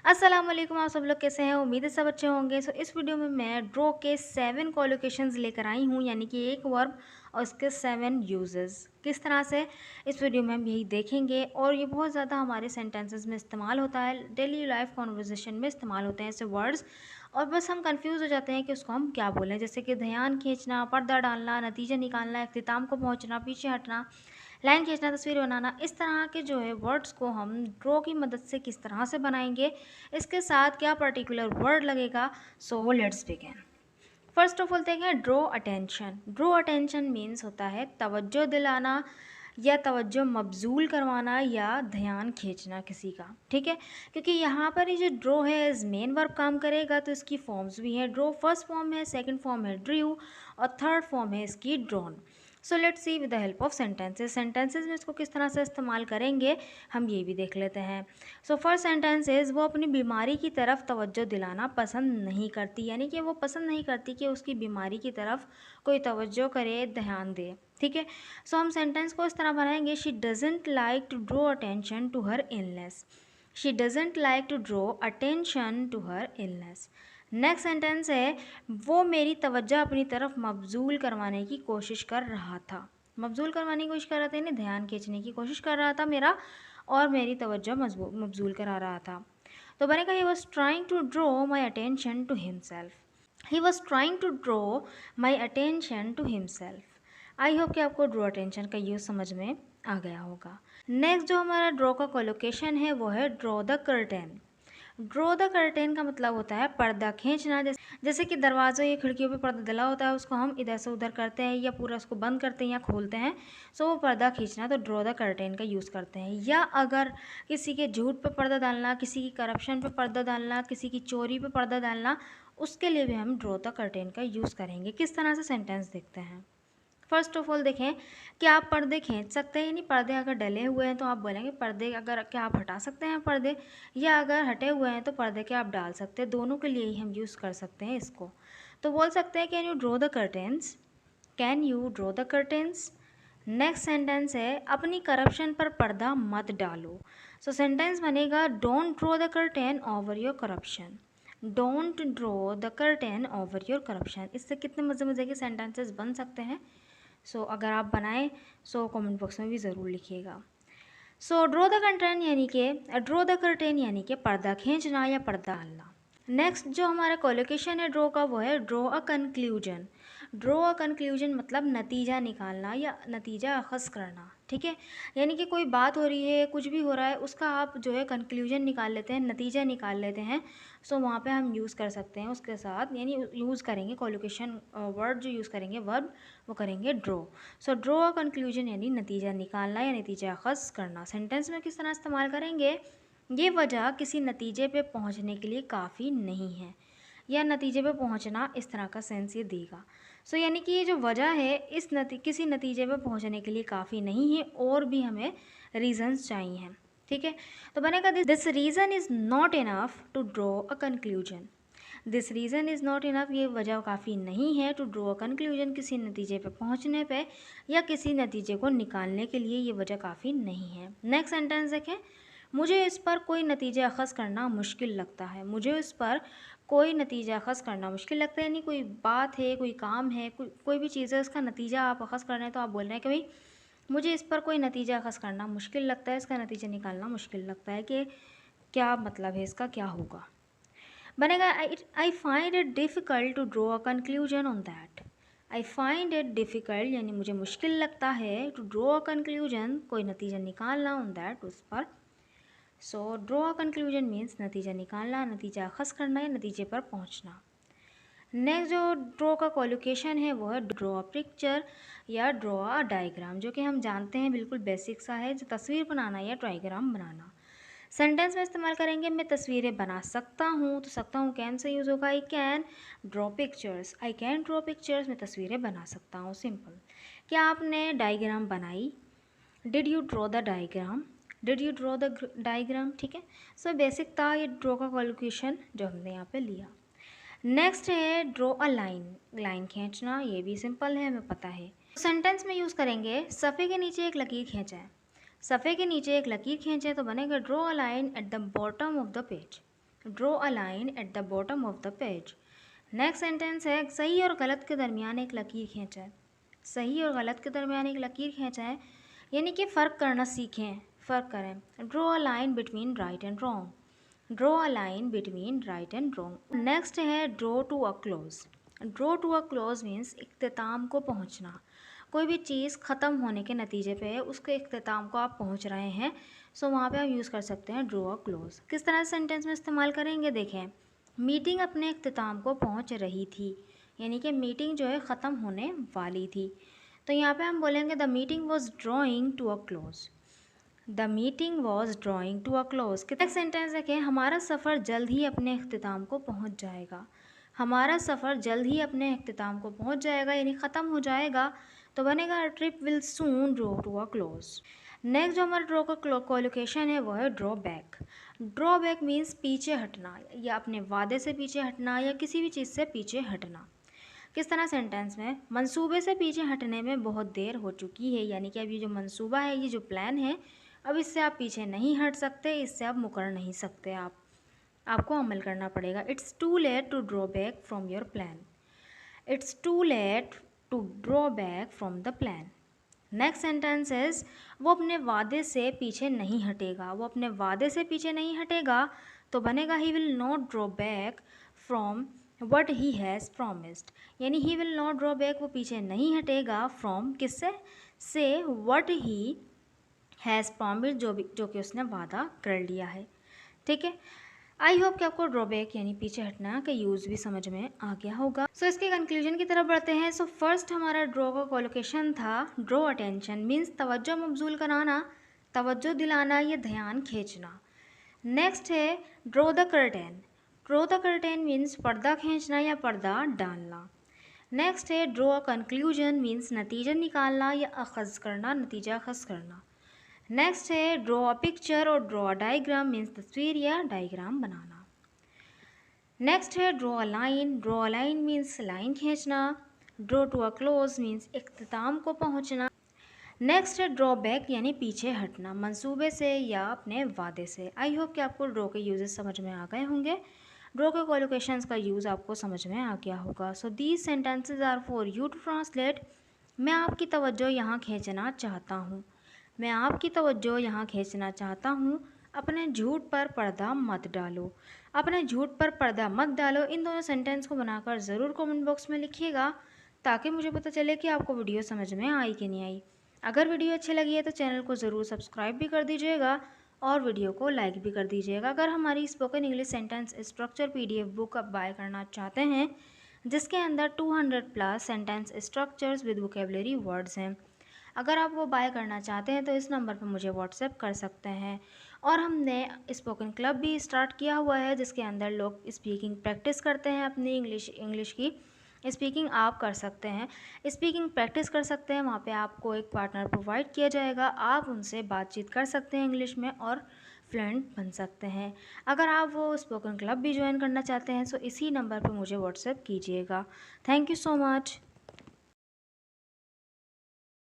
अस्सलाम वालेकुम। आप सब लोग कैसे हैं? उम्मीद है सब अच्छे होंगे। सो इस वीडियो में मैं ड्रॉ के 7 कोलोकेशंस लेकर आई हूँ, यानी कि एक वर्ब और उसके 7 यूजेस किस तरह से इस वीडियो में हम यही देखेंगे। और ये बहुत ज़्यादा हमारे सेंटेंसेस में इस्तेमाल होता है, डेली लाइफ कॉन्वर्जेसन में इस्तेमाल होते हैं ऐसे वर्ड्स। और बस हम कंफ्यूज हो जाते हैं कि उसको हम क्या बोलें, जैसे कि ध्यान खींचना, पर्दा डालना, नतीजा निकालना, इख्तिताम को पहुँचना, पीछे हटना, लाइन खींचना, तस्वीर बनाना। इस तरह के जो है वर्ड्स को हम ड्रॉ की मदद से किस तरह से बनाएंगे, इसके साथ क्या पर्टिकुलर वर्ड लगेगा। So let's begin. First of all देखें draw attention. Draw attention means होता है तवज्जो दिलाना या तवज्जो मबजूल करवाना या ध्यान खींचना किसी का, ठीक है। क्योंकि यहाँ पर ये जो ड्रॉ है इस मेन वर्ब काम करेगा, तो इसकी फॉर्म्स भी हैं। ड्रॉ फर्स्ट फॉर्म है, सेकंड फॉर्म है ड्रू और थर्ड फॉर्म है इसकी drawn. So let's see with the help of sentences. Sentences में इसको किस तरह से इस्तेमाल करेंगे हम ये भी देख लेते हैं। सो फर्स्ट सेंटेंस इज वो अपनी बीमारी की तरफ तवज्जो दिलाना पसंद नहीं करती, यानी कि वो पसंद नहीं करती कि उसकी बीमारी की तरफ कोई तवज्जो करे, ध्यान दे, ठीक है। सो हम सेंटेंस को इस तरह बनाएंगे, she doesn't like to draw attention to her illness. She doesn't like to draw attention to her illness. Next sentence है, वो मेरी तवज्जो अपनी तरफ मबजूल करवाने की कोशिश कर रहा था। मबजूल करवाने की कोशिश कर रहा था, यानी ध्यान खींचने की कोशिश कर रहा था मेरा, और मेरी तवज्जो मबजूल करा रहा था। तो बनेगा he was trying to draw my attention to himself. He was trying to draw my attention to himself. I hope कि आपको ड्रॉ अटेंशन का यूज़ समझ में आ गया होगा। नेक्स्ट जो हमारा ड्रॉ का कोलोकेशन है वो है draw the curtain. Draw the curtain का मतलब होता है पर्दा खींचना। जैसे कि दरवाज़ों या खिड़कियों पे पर्दा डला होता है, उसको हम इधर से उधर करते हैं या पूरा उसको बंद करते हैं या खोलते हैं, सो वो पर्दा खींचना, तो ड्रॉ द कर्टेन का यूज़ करते हैं। या अगर किसी के झूठ पे पर्दा डालना, किसी की करप्शन पे पर्दा डालना, किसी की चोरी पे पर्दा डालना, उसके लिए भी हम ड्रॉ द कर्टेन का यूज़ करेंगे। किस तरह से सेंटेंस देखते हैं। फर्स्ट ऑफ ऑल देखें कि आप पर्दे खींच सकते हैं, यानी पर्दे अगर डले हुए हैं तो आप बोलेंगे पर्दे अगर क्या आप हटा सकते हैं पर्दे, या अगर हटे हुए हैं तो पर्दे क्या आप डाल सकते हैं। दोनों के लिए ही हम यूज़ कर सकते हैं इसको। तो बोल सकते हैं can you draw the curtains, can you draw the curtains. Next sentence है अपनी करप्शन पर पर्दा मत डालो। सो सेंटेंस बनेगा don't draw the curtain over your corruption. Don't draw the curtain over your corruption. इससे कितने मज़े मज़े के सेंटेंसेस बन सकते हैं। सो अगर आप बनाएं सो कमेंट बॉक्स में भी ज़रूर लिखिएगा। सो ड्रॉ द कर्टेन यानी कि ड्रॉ द कर्टेन यानी कि पर्दा खींचना या पर्दा डालना। नेक्स्ट जो हमारा कोलोकेशन है ड्रॉ का वो है draw a conclusion. Draw a conclusion मतलब नतीजा निकालना या नतीजा अखज़ करना, ठीक है। यानी कि कोई बात हो रही है, कुछ भी हो रहा है, उसका आप जो है कंक्लूजन निकाल लेते हैं, नतीजा निकाल लेते हैं। सो वहाँ पे हम यूज़ कर सकते हैं उसके साथ, यानी यूज़ करेंगे कोलोकेशन वर्ड जो यूज़ करेंगे वर्ब वो करेंगे draw. So draw a conclusion यानी नतीजा निकालना या नतीजा अखज़ करना। सेंटेंस में किस तरह इस्तेमाल करेंगे, ये वजह किसी नतीजे पे पहुंचने के लिए काफ़ी नहीं है, या नतीजे पे पहुंचना, इस तरह का सेंस ये देगा। सो यानी कि ये जो वजह है इस किसी नतीजे पे पहुंचने के लिए काफ़ी नहीं है, और भी हमें रीज़न्स चाहिए हैं, ठीक है। तो बनेगा this reason is not enough to draw a conclusion. This reason is not enough, ये वजह काफ़ी नहीं है टू ड्रॉ अ कंक्लूजन, किसी नतीजे पे पहुंचने पे या किसी नतीजे को निकालने के लिए ये वजह काफ़ी नहीं है। नेक्स्ट सेंटेंस देखें, मुझे इस पर कोई नतीजा अखज़ करना मुश्किल लगता है। मुझे इस पर कोई नतीजा अखज़ करना मुश्किल लगता है, यानी कोई बात है, कोई काम है, कोई भी चीज़ है, उसका नतीजा आप अखज़ कर रहे हैं, तो आप बोल रहे हैं कि भाई मुझे इस पर कोई नतीजा अखज़ करना मुश्किल लगता है, इसका नतीजा निकालना मुश्किल लगता है, कि क्या मतलब है इसका, क्या होगा। बनेगा I find it difficult to draw a conclusion on that. I find it difficult यानी मुझे मुश्किल लगता है टू ड्रॉ अ कंक्लूजन, कोई नतीजा निकालना, ऑन दैट, उस पर। So draw a conclusion means नतीजा निकालना, नतीजा अखज़ करना या नतीजे पर पहुंचना। नेक्स्ट जो ड्रॉ का कोलोकेशन है वो है ड्रॉ अ पिक्चर या ड्रॉ अ डायग्राम, जो कि हम जानते हैं बिल्कुल बेसिक सा है, जो तस्वीर बनाना या डायग्राम बनाना। सेंटेंस में इस्तेमाल करेंगे मैं तस्वीरें बना सकता हूँ, तो सकता हूँ कैन से यूज़ होगा, I can draw pictures. I can draw pictures, मैं तस्वीरें बना सकता हूँ, सिंपल। क्या आपने डायग्राम बनाई, did you draw the diagram, did you draw the diagram, ठीक है। सो बेसिक था ये ड्रॉ का क्वालिफिकेशन जो हमने यहाँ पे लिया। नेक्स्ट है ड्रॉ अ लाइन, लाइन खींचना, ये भी सिंपल है, हमें पता है। सेंटेंस में यूज़ करेंगे सफ़े के नीचे एक लकीर खींचा है। सफ़े के नीचे एक लकीर खींचे तो बनेगा draw a line at the bottom of the page. Draw a line at the bottom of the page. Next sentence है सही और गलत के दरमियान एक लकीर खींचा। सही और गलत के दरमियान एक लकीर खींचा है, यानी कि फ़र्क करना सीखें, फ़र्क करें। Draw a line between right and wrong. Draw a line between right and wrong. Next है draw to a close. Draw to a close means इख्तिताम को पहुंचना। कोई भी चीज़ ख़त्म होने के नतीजे पे उसके इख्तिताम को आप पहुंच रहे हैं, सो वहाँ पे आप यूज़ कर सकते हैं ड्रॉ अ क्लोज। किस तरह से सेंटेंस में इस्तेमाल करेंगे देखें। मीटिंग अपने इख्तिताम को पहुंच रही थी, यानी कि मीटिंग जो है ख़त्म होने वाली थी। तो यहाँ पे हम बोलेंगे the meeting was drawing to a close. The meeting was drawing to a close. Next sentence देखें, हमारा सफ़र जल्द ही अपने इख्तिताम को पहुंच जाएगा। हमारा सफ़र जल्द ही अपने इख्तिताम को पहुंच जाएगा, यानी ख़त्म हो जाएगा, तो बनेगा trip will soon draw to a close. Next जो हमारा ड्रॉ का कोलोकेशन है वो है draw back. Draw back means पीछे हटना, या अपने वादे से पीछे हटना, या किसी भी चीज़ से पीछे हटना। किस तरह सेंटेंस में, मंसूबे से पीछे हटने में बहुत देर हो चुकी है, यानी कि अब ये जो मंसूबा है, ये जो प्लान है, अब इससे आप पीछे नहीं हट सकते, इससे आप मुकर नहीं सकते, आपको अमल करना पड़ेगा। It's too late to draw back from your plan. It's too late to draw back from the plan. Next sentence is वो अपने वादे से पीछे नहीं हटेगा। वो अपने वादे से पीछे नहीं हटेगा, तो बनेगा he will not draw back from what he has promised. यानी he will not draw back, वो पीछे नहीं हटेगा फ्रॉम किससे, से वट ही हैज़ प्रॉमिस्ड, जो कि उसने वादा कर लिया है। ठीक है, आई होप कि आपको ड्रॉबैक यानी पीछे हटना का यूज़ भी समझ में आ गया होगा। सो इसके कंक्लूजन की तरफ बढ़ते हैं। सो फर्स्ट हमारा ड्रॉ का कोलोकेशन था ड्रॉ अटेंशन मीन्स तवज्जो मबजूल कराना, तवज्जो दिलाना या ध्यान खींचना। नेक्स्ट है draw the curtain. Draw the curtain means पर्दा खींचना या पर्दा डालना। नेक्स्ट है ड्रॉ अ कंक्लूजन मीन्स नतीजा निकालना या अखज़ करना, नतीजा अखज़ करना। नेक्स्ट है ड्रॉ अ पिक्चर और ड्रॉ अ डायग्राम मीन्स तस्वीर या डायग्राम बनाना। नेक्स्ट है draw a line. Draw a line means line खींचना। Draw to a close means इख्तिताम को पहुंचना। नेक्स्ट है ड्रॉ बैक यानी पीछे हटना, मंसूबे से या अपने वादे से। आई होप कि आपको ड्रॉ के यूजेस समझ में आ गए होंगे, ड्रॉ के कोलोकेशंस का यूज़ आपको समझ में आ गया होगा। So these sentences are for you to translate. मैं आपकी तवज्जो यहाँ खींचना चाहता हूँ। मैं आपकी तवज्जो यहाँ खींचना चाहता हूँ। अपने झूठ पर पर्दा मत डालो। अपने झूठ पर पर्दा मत डालो। इन दोनों सेंटेंस को बनाकर ज़रूर कमेंट बॉक्स में लिखिएगा, ताकि मुझे पता चले कि आपको वीडियो समझ में आई कि नहीं आई। अगर वीडियो अच्छी लगी है तो चैनल को ज़रूर सब्सक्राइब भी कर दीजिएगा और वीडियो को लाइक भी कर दीजिएगा। अगर हमारी spoken English sentence structure PDF book आप बाय करना चाहते हैं, जिसके अंदर 200 plus sentence structures with vocabulary words हैं, अगर आप वो बाय करना चाहते हैं तो इस नंबर पर मुझे व्हाट्सएप कर सकते हैं। और हमने स्पोकन क्लब भी स्टार्ट किया हुआ है, जिसके अंदर लोग स्पीकिंग प्रैक्टिस करते हैं, अपनी इंग्लिश की स्पीकिंग आप कर सकते हैं, स्पीकिंग प्रैक्टिस कर सकते हैं। वहाँ पे आपको एक पार्टनर प्रोवाइड किया जाएगा, आप उनसे बातचीत कर सकते हैं इंग्लिश में और फ्लुएंट बन सकते हैं। अगर आप वो स्पोकन क्लब भी ज्वाइन करना चाहते हैं तो इसी नंबर पर मुझे व्हाट्सएप कीजिएगा। Thank you so much.